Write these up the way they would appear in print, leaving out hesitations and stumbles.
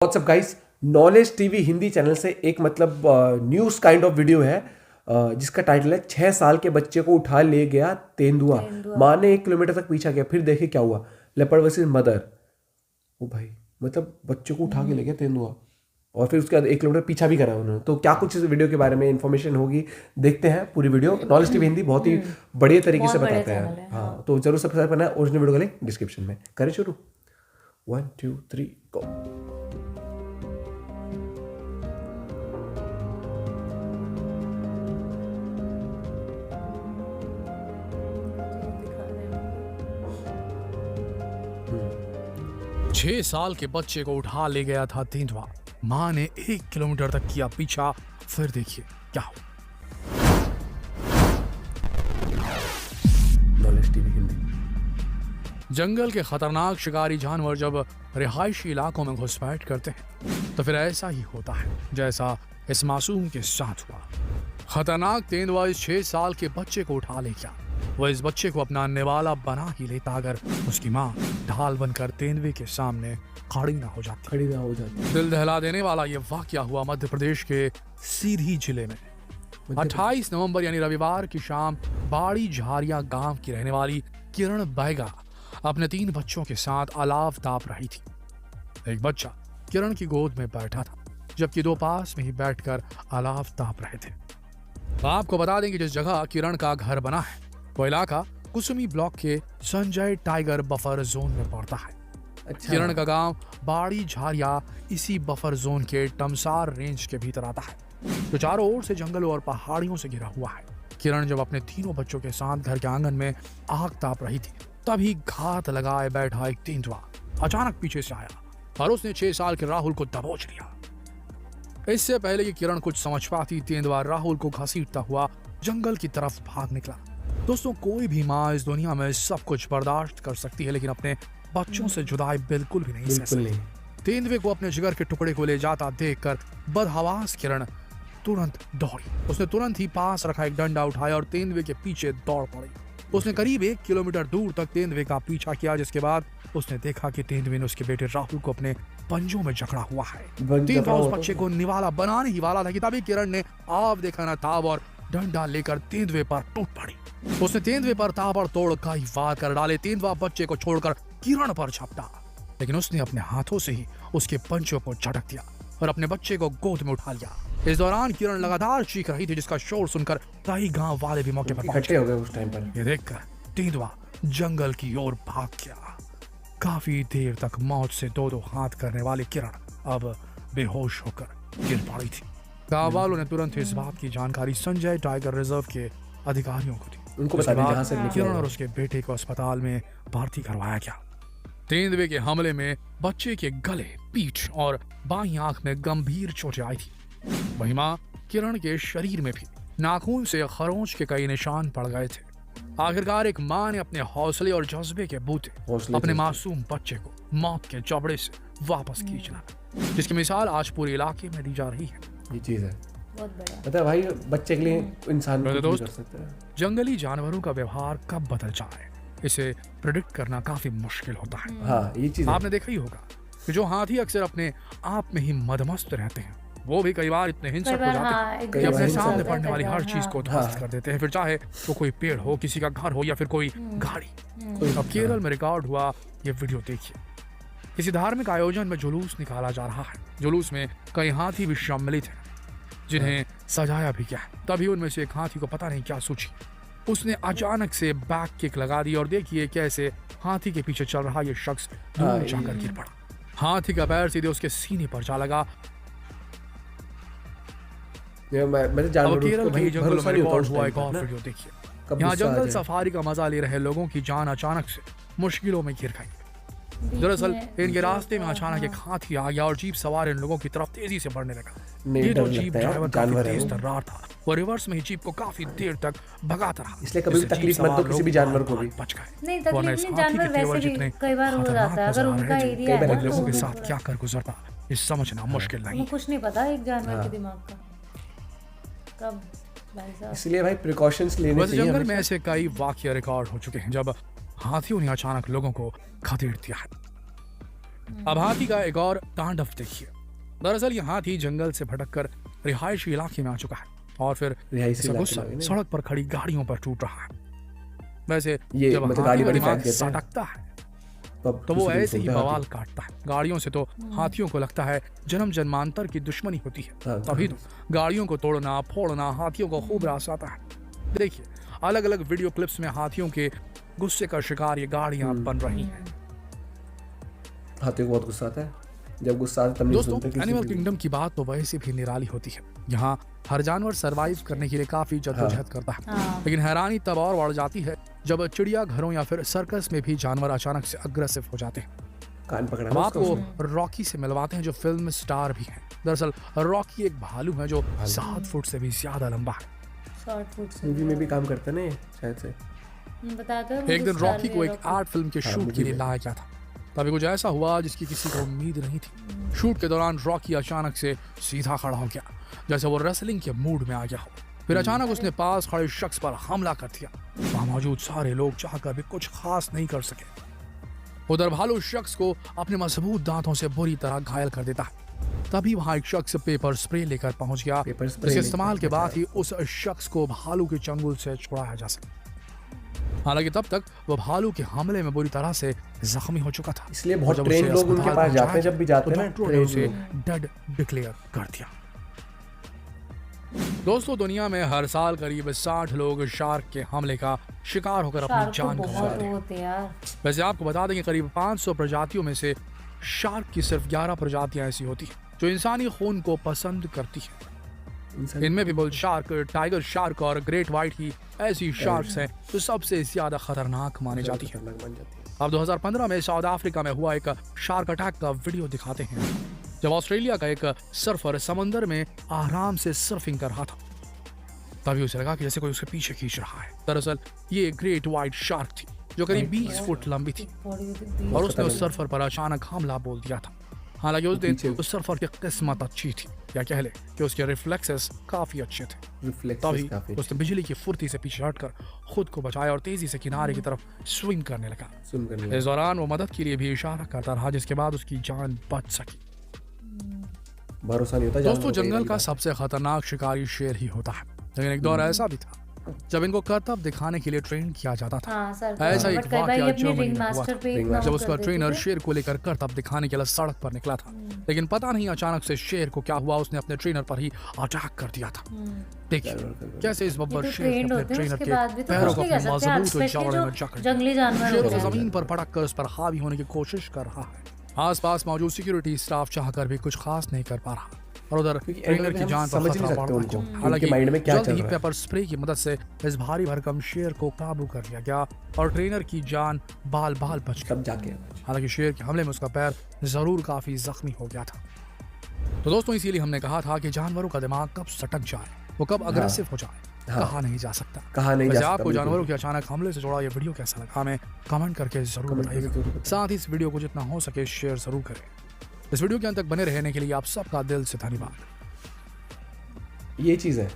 WhatsApp guys, knowledge TV Hindi channel से एक news kind of video है जिसका टाइटल है 6 साल के बच्चे को उठा ले गया तेंदुआ। माँ ने 1 किलोमीटर तक पीछा किया, फिर देखे क्या हुआ। Leopard versus mother. ओ भाई, बच्चों को उठा के ले गया तेंदुआ और फिर उसके बाद 1 किलोमीटर पीछा भी करा उन्होंने। तो क्या कुछ इस वीडियो के बारे में इन्फॉर्मेशन होगी, देखते हैं पूरी वीडियो। नॉलेज टीवी हिंदी बहुत ही बढ़िया तरीके से बताते हैं। हाँ, तो जरूर सब्सक्राइब करना है। ओरिजिनल वीडियो का लिंक डिस्क्रिप्शन में। करें शुरू। 1 2 3 गो। 6 साल के बच्चे को उठा ले गया था तेंदुआ। माँ ने 1 किलोमीटर तक किया पीछा, फिर देखिए क्या हुआ। Knowledge TV Hindi. जंगल के खतरनाक शिकारी जानवर जब रिहायशी इलाकों में घुसपैठ करते हैं तो फिर ऐसा ही होता है जैसा इस मासूम के साथ हुआ। खतरनाक तेंदुआ इस 6 साल के बच्चे को उठा ले गया। वह इस बच्चे को अपना निवाला बना ही लेता अगर उसकी माँ ढाल बनकर तेंदुए के सामने खड़ी ना हो जाती। दिल दहला देने वाला ये वाकया हुआ मध्य प्रदेश के सीधी जिले में। 28 नवंबर यानी रविवार की शाम बाड़ी झारिया गांव की रहने वाली किरण बैगा अपने 3 बच्चों के साथ अलाव ताप रही थी। एक बच्चा किरण की गोद में बैठा था जबकि 2 पास में ही बैठकर अलाव ताप रहे थे। आपको बता दें कि जिस जगह किरण का घर बना है वो इलाका कुसुमी ब्लॉक के संजय टाइगर बफर जोन में पड़ता है। अच्छा। किरण का गांव बाड़ी झारिया इसी बफर जोन के टमसार रेंज के भीतर आता है जो चारों ओर से जंगलों और पहाड़ियों से घिरा हुआ है। किरण जब अपने 3 बच्चों के साथ घर के आंगन में आग ताप रही थी तभी घात लगाए बैठा एक तेंदुआ अचानक पीछे से आया और उसने 6 साल के राहुल को दबोच लिया। इससे पहले कि किरण कुछ समझ पाती, तेंदुआ राहुल को घसीटता हुआ जंगल की तरफ भाग निकला। दोस्तों, कोई भी माँ इस दुनिया में सब कुछ बर्दाश्त कर सकती है लेकिन अपने बच्चों से जुदाई बिल्कुल भी नहीं सह सकती। तेंदुए को अपने जिगर के टुकड़े को ले जाता देखकर बदहवास किरण तुरंत दौड़ी। उसने तुरंत ही पास रखा एक डंडा उठाया और तेंदुए के पीछे दौड़ पड़ी। उसने करीब 1 किलोमीटर दूर तक तेंदुए का पीछा किया जिसके बाद उसने देखा कि तेंदुए ने उसके बेटे राहुल को अपने पंजों में जकड़ा हुआ है। तेंदुआ उस बच्चे को निवाला बनाने ही वाला था कि तभी किरण ने आव देखा ना ताब और डंडा लेकर तेंदुए पर टूट पड़ी। उसने तेंदुए पर ताबड़तोड़ कई वार कर डाले। तेंदुआ बच्चे को छोड़कर किरण पर झपटा लेकिन उसने अपने हाथों से ही उसके पंजों को झटक दिया और अपने बच्चे को गोद में उठा लिया। इस दौरान किरण लगातार चीख रही थी जिसका शोर सुनकर कई गांव वाले भी मौके पर इकट्ठे हो गए उस टाइम पर। ये देखकर तेंदुआ जंगल की ओर भाग गया। काफी देर तक मौत से 2-2 हाथ करने वाली किरण अब बेहोश होकर गिर पड़ी थी। गांव वालों ने तुरंत इस बात की जानकारी संजय टाइगर रिजर्व के अधिकारियों को दी। उनको बता दें जहां से किरण और उसके बेटे को अस्पताल में भर्ती करवाया गया। तेंदुए के हमले में बच्चे के गले, पीठ और बाईं आंख में गंभीर चोटें आई थी। वहीं मां किरण के शरीर में भी नाखून से खरोंच के कई निशान पड़ गए थे। आखिरकार एक मां ने अपने हौसले और जज्बे के बूते अपने मासूम बच्चे को मौत के जबड़े से वापस खींचना, जिसकी मिसाल आज पूरे इलाके में दी जा रही है। ये चीज है पता भाई, बच्चे के लिए इंसान कुछ भी कर सकता है। जंगली जानवरों का व्यवहार कब बदल जाए इसे प्रेडिक्ट करना काफी मुश्किल होता है। हाँ, ये चीज आपने देखा ही होगा कि जो हाथी अक्सर अपने आप में ही मदमस्त रहते हैं वो भी कई बार इतने हिंसक हो जाते हैं कि अपने सामने पड़ने वाली हर चीज को ध्वस्त कर देते हैं, फिर चाहे वो कोई पेड़ हो, किसी का घर हो या फिर कोई गाड़ी। अब केरल में रिकॉर्ड हुआ ये वीडियो देखिए। किसी धार्मिक आयोजन में जुलूस निकाला जा रहा है। जुलूस में कई हाथी भी सम्मिलित हैं जिन्हें सजाया भी गया है। तभी उनमें से एक हाथी को पता नहीं क्या सूझी, उसने अचानक से बैक किक लगा दी और देखिए कैसे हाथी के पीछे चल रहा ये शख्स दूर जाकर गिर पड़ा। हाथी का पैर सीधे उसके सीने पर जा लगा। केरल के जंगलों में रिकॉर्ड हुआ एक और वीडियो देखिए। यहाँ जंगल सफारी का मजा ले रहे लोगों की जान अचानक से मुश्किलों में घिर गई। दरअसल इनके रास्ते में अचानक एक हाथी आ गया और जीप सवार इन लोगों की तरफ तेजी से बढ़ने लगा। ये जो जीप ड्राइवर काफी तेज तर्रार था, वो रिवर्स में ही जीप को काफी देर तक भगाता रहा। इसलिए कभी भी तकलीफ मत दो किसी भी जानवर को भी। बच गए। नहीं, तकलीफ नहीं, जानवर वैसे भी कई बार हो जाता है अगर उनका एरिया है ना, लोगों के साथ क्या कर गुजरता ये समझना मुश्किल नहीं। कुछ नहीं पता एक जानवर के दिमाग का कब। इसलिए भाई प्रिकॉशंस लेने चाहिए। जंगल में ऐसे कई वाकये रिकॉर्ड हो चुके हैं जब हाथियों ने अचानक लोगों को खदेड़ दिया है। अब हाथी का एक और तांडव देखिए। दरअसल ये हाथी जंगल से भटककर रिहायशी इलाके में आ चुका है और फिर रिहायशी इसका इलाके गुस्सा में, सड़क पर खड़ी गाड़ियों पर टूट रहा है। वैसे ये जब मतलब हाथी गाड़ी का वाड़ी दिमाग फेंक देते हैं, सटकता है तब तो वो दूसरे दिन ऐसे ही सुनते हैं बवाल हाथी। काटता है। गाड़ियों से तो हाथियों को लगता है जन्म जन्मांतर की दुश्मनी होती है, हाँ, तभी तो गाड़ियों को तोड़ना फोड़ना हाथियों को खूब रास आता है। देखिए अलग अलग वीडियो क्लिप्स में हाथियों के गुस्से का शिकार ये गाड़ियां बन रही हैं। हाथियों को बहुत गुस्सा आता है, जब गुस्सा आता है तब नहीं दोस्तों सुनते किसी एनिमल की। किंगडम की बात तो वैसे भी निराली होती है। यहाँ हर जानवर सरवाइव करने के लिए काफी जद्दोजहद करता है, हाँ। लेकिन हैरानी तब और बढ़ जाती है जब चिड़िया घरों या फिर सर्कस में भी जानवर अचानक से अग्रेसिव हो जाते हैं। कान पकड़ा अब ना आपको उसका। रॉकी से मिलवाते हैं जो फिल्म स्टार भी है। दरअसल रॉकी एक भालू है जो 7 फुट से भी ज्यादा लंबा है। शॉर्ट फुट से मूवी में भी काम करते हैं ना ये, शायद से। बताते हैं एक दिन मुझे रॉकी स्टार को भी एक है, आर्ट फिल्म के शूट के लिए लाया गया था। तभी कुछ ऐसा हुआ जिसकी किसी को उम्मीद नहीं थी। शूट के दौरान रॉकी अचानक से सीधा खड़ा हो गया जैसे वो रेसलिंग के मूड में आ गया हो। फिर अचानक उसने पास खड़े शख्स पर हमला कर दिया। वहां मौजूद सारे लोग चाहकर भी कुछ खास नहीं कर सके। उधर भालू शख्स को अपने मजबूत दांतों से बुरी तरह घायल कर देता है। तभी वहां एक शख्स पेपर स्प्रे लेकर पहुंच गया पेपर स्प्रे जिसके लेकर, इस्तेमाल के बाद ही उस शख्स को भालू के चंगुल से छुड़ाया जा सके। हालांकि तब तक वो भालू के हमले में बुरी तरह से जख्मी हो चुका था। इसलिए और बहुत जब ट्रेन उसे लोग उनके अस्पताल पास जाते हैं, पहुंचाया जब भी जाते तो हैं ना डॉक्टरों ने ट्रेन उसे लोग। डेड डिक्लेयर कर दिया। दोस्तों दुनिया में हर साल करीब 60 लोग शार्क के हमले का शिकार होकर अपनी शार्क तो जान गंवा बहुत देते हैं। होते हैं यार। वैसे आपको बता दें कि करीब 500 प्रजातियों में से शार्क की सिर्फ 11 प्रजातियां ऐसी होती हैं जो इंसानी खून को पसंद करती हैं। इंसान- इनमें भी बुल शार्क, टाइगर शार्क और ग्रेट व्हाइट ही ऐसी शार्क्स हैं जो सबसे ज्यादा खतरनाक मानी जाती है। खतरनाक बन जाती है। अब 2015 में साउथ अफ्रीका में हुआ एक शार्क अटैक का वीडियो दिखाते हैं जब ऑस्ट्रेलिया का एक सर्फर समंदर में आराम से सर्फिंग कर रहा था। तभी उसे लगा कि जैसे कोई उसके पीछे खींच रहा है। दरअसल ये ग्रेट व्हाइट शार्क थी जो करीब 20 फुट लंबी थी बॉडी होती और उसने उस सर्फर पर अचानक हमला बोल दिया था। हालांकि उस दिन पीछे- उस सर्फर की किस्मत अच्छी थी, या कह ले कि उसके रिफ्लेक्सेस काफी अच्छे थे। रिफ्लेक्सेस तभी काफी उसने बिजली की फुर्ती से पीछे हटकर खुद को बचाया और तेजी से किनारे की तरफ स्विम करने लगा। सुन कर इस दौरान वो मदद के लिए भी इशारा करता रहा जिसके बाद उसकी जान बच सकी। भरोसा नहीं होता दोस्तों जानवरों पे, जंगल ये का बात। सबसे खतरनाक शिकारी शेर ही होता है, लेकिन एक दौर ऐसा भी था जब इनको करतब दिखाने के लिए ट्रेन किया जाता था। हाँ सर, ऐसा एक बट कई बार वाकया ये अपने जर्मनी रिंग में हुआ मास्टर था। पे रिंग इतना मास्टर। जब वो उसका कर ट्रेनर देते थे। शेर को लेकर करतब दिखाने के लिए सड़क पर निकला था, लेकिन पता नहीं अचानक से शेर को क्या हुआ, उसने अपने ट्रेनर पर ही अटैक कर दिया था। देखिए कैसे इस बब्बर ये तो शेर trained ने होते अपने हैं, ट्रेनर उसके के बाद भी तो पैरों कुछ को नहीं अपने कर सकते, मजबूत especially जबड़े जो में जकड़ जंगली जानवर शेर होते उसे हैं। जमीन पर पटक कर उस पर हावी होने की कोशिश कर रहा है। आसपास मौजूद सिक्योरिटी स्टाफ चाहकर भी कुछ खास नहीं कर पा रहा और उधर क्योंकि ट्रेनर एंड में की हम जान पर समझ नहीं खतरा सकते बढ़ उनको, रहा है। उनके हालांकि माइंड में क्या जल्द चल ही रहा है। पेपर स्प्रे की मदद से इस भारी भरकम शेर को काबू कर लिया गया और ट्रेनर की जान बाल बाल बच गई। तब जाके हालांकि शेर के हमले में उसका पैर जरूर काफी जख्मी हो गया था। तो दोस्तों इसीलिए हमने कहा था कि जानवरों का दिमाग कब सटक जाए, वो कब अग्रेसिव हो जाए, हाँ। कहा नहीं जा सकता। कहा नहीं जा वैसे सकता, आपको बिल्कुल। जानवरों के अचानक हमले से जुड़ा ये वीडियो कैसा लगा हमें कमेंट करके जरूर कमेंट करके जरूर बताइएगा। बताइए। साथ ही इस वीडियो को जितना हो सके शेयर जरूर करें। इस वीडियो के अंत तक बने रहने के लिए आप सबका दिल से धन्यवाद। ये चीज है,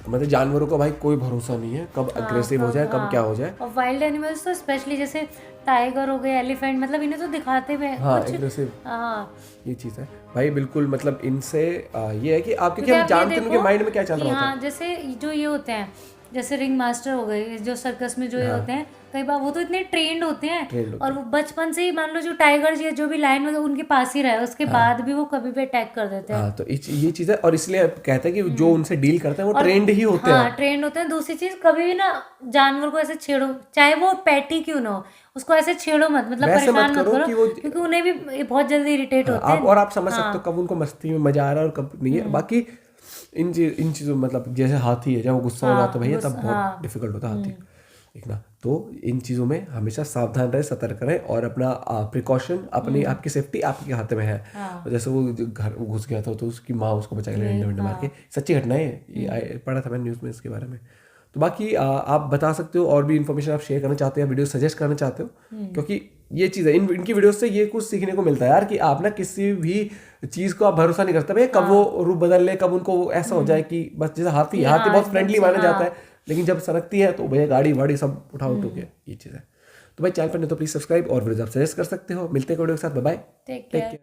मतलब जानवरों का भाई कोई भरोसा नहीं है, कब अग्रेसिव हो जाए, कब क्या हो जाए। और वाइल्ड एनिमल्स तो स्पेशली जैसे टाइगर हो गए, एलिफेंट, मतलब इन्हें तो दिखाते हुए हाँ कुछ एग्रेसिव, हाँ, ये चीज है भाई बिल्कुल। मतलब इनसे ये है कि आप, क्योंकि क्योंकि हम आप ये जानते हैं उनके देखो माइंड में क्या चल कि रहा होता हाँ, जैसे जो ये होते हैं, जैसे रिंग मास्टर हो गए, जो सर्कस में जो ये होते हैं, कई बार वो तो इतने ट्रेंड होते Trained हैं होते और वो बचपन से ही मान लो जो टाइगर या जो भी लायन वगैरह उनके पास ही रहे, उसके बाद भी वो कभी भी अटैक कर देते है। हैं। हाँ तो ये चीज है, और इसलिए कहते हैं कि जो उनसे डील करते हैं वो ट्रेंड ही होते हाँ हैं। ट्रेंड होते हैं। दूसरी चीज, कभी भी ना जानवर को ऐसे छेड़ो, चाहे वो पेटी क्यों ना हो, उसको ऐसे छेड़ो मत, मतलब वैसे मत परेशान मत करो करो, कि वो- क्योंकि उन्हें भी बहुत जल्दी इरिटेट होते हैं। आप और आप समझ सकते हो कब उनको मस्ती में मजा आ रहा है और कब नहीं है। बाकी इन चीजों, मतलब जैसे हाथी है, जब वो गुस्सा हो जाता है भैया, तब बहुत डिफिकल्ट होता है हाथी देखना। तो इन चीजों में हमेशा सावधान रहे, सतर्क रहें, और अपना प्रिकॉशन, अपनी आपकी सेफ्टी आपके हाथ में है। जैसे वो जो घर घुस गया था तो उसकी माँ उसको बचा के ले डंडे मार के, सच्ची घटना है ये, पढ़ा था मैंने न्यूज़ में इसके बारे में। तो बाकी आप बता सकते हो, और भी इन्फॉर्मेशन आप शेयर करना चाहते हो, वीडियो सजेस्ट करना चाहते हो, क्योंकि ये चीज़ है, इनकी वीडियो से ये कुछ सीखने को मिलता है यार, कि आप ना किसी भी चीज़ को आप भरोसा नहीं करते भैया, कब वो रूप बदल ले, कब उनको ऐसा हो जाए कि बस, जैसे हाथी बहुत फ्रेंडली माना जाता है, लेकिन जब सरकती है तो भैया गाड़ी वाड़ी सब उठा के ये चीज़ है। तो भाई चैनल पर नहीं तो प्लीज सब्सक्राइब और वीडियो आप सजेस्ट कर सकते हो। मिलते हैं वीडियो के साथ, bye bye, take take care. Care.